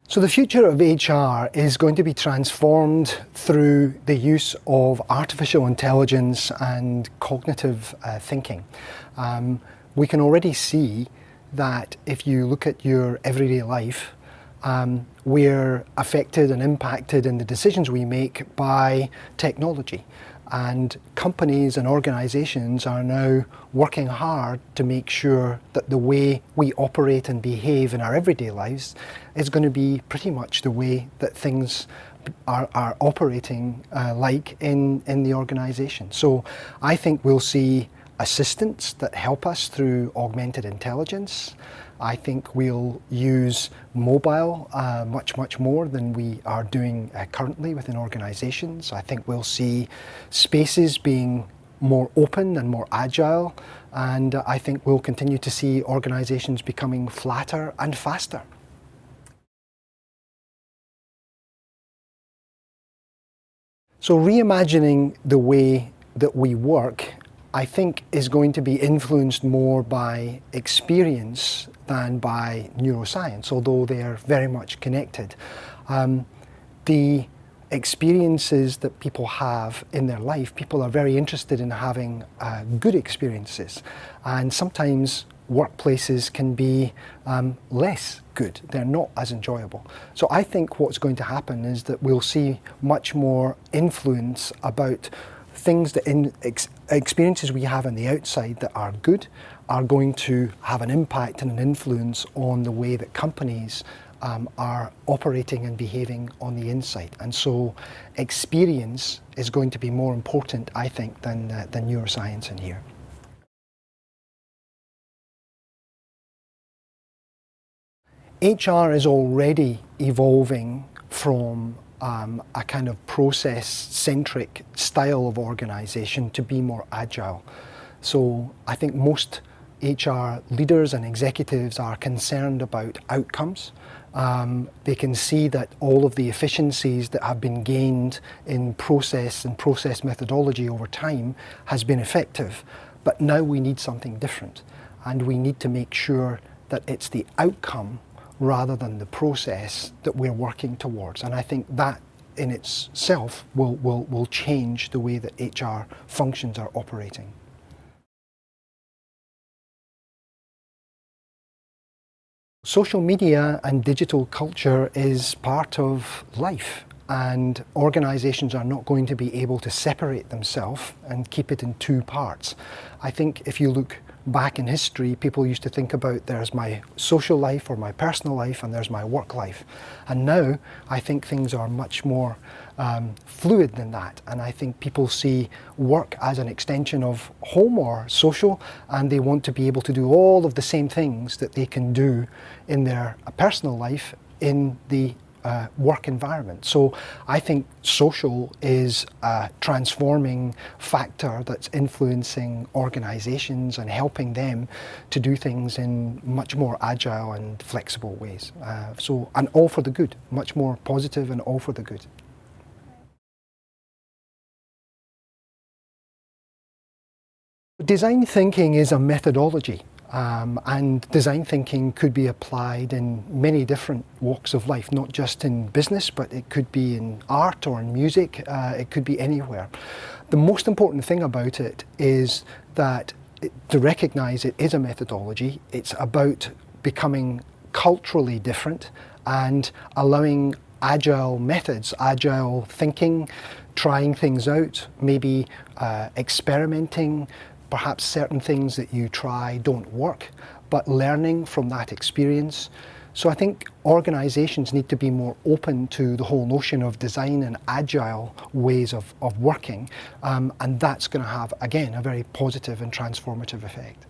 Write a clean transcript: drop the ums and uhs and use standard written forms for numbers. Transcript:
So the future of HR is going to be transformed through the use of artificial intelligence and cognitive thinking. We can already see that if you look at your everyday life, we're affected and impacted in the decisions we make by technology. And companies and organisations are now working hard to make sure that the way we operate and behave in our everyday lives is going to be pretty much the way that things are operating like in the organisation. So I think we'll see assistants that help us through augmented intelligence. I think we'll use mobile much more than we are doing currently within organisations. I think we'll see spaces being more open and more agile, and I think we'll continue to see organisations becoming flatter and faster. So reimagining the way that we work, I think, is going to be influenced more by experience than by neuroscience, although they are very much connected. The experiences that people have in their life, people are very interested in having good experiences, and sometimes workplaces can be less good. They're not as enjoyable. So I think what's going to happen is that we'll see much more influence about things that experiences we have on the outside that are good are going to have an impact and an influence on the way that companies are operating and behaving on the inside. And so experience is going to be more important, I think, than neuroscience in here. HR is already evolving from a kind of process-centric style of organisation to be more agile. So I think most HR leaders and executives are concerned about outcomes. They can see that all of the efficiencies that have been gained in process and process methodology over time has been effective, but now we need something different, and we need to make sure that it's the outcome rather than the process that we're working towards. And I think that in itself will change the way that HR functions are operating. Social media and digital culture is part of life, and organisations are not going to be able to separate themselves and keep it in two parts. I think if you look back in history, people used to think about there's my social life or my personal life and there's my work life. And now I think things are much more fluid than that. And I think people see work as an extension of home or social, and they want to be able to do all of the same things that they can do in their personal life in the work environment. So I think social is a transforming factor that's influencing organisations and helping them to do things in much more agile and flexible ways. And all for the good, much more positive and all for the good. Design thinking is a methodology. And design thinking could be applied in many different walks of life, not just in business, but it could be in art or in music, it could be anywhere. The most important thing about it is that to recognise it is a methodology. It's about becoming culturally different and allowing agile methods, agile thinking, trying things out, maybe experimenting. Perhaps certain things that you try don't work, but learning from that experience. So I think organisations need to be more open to the whole notion of design and agile ways of working, and that's going to have, again, a very positive and transformative effect.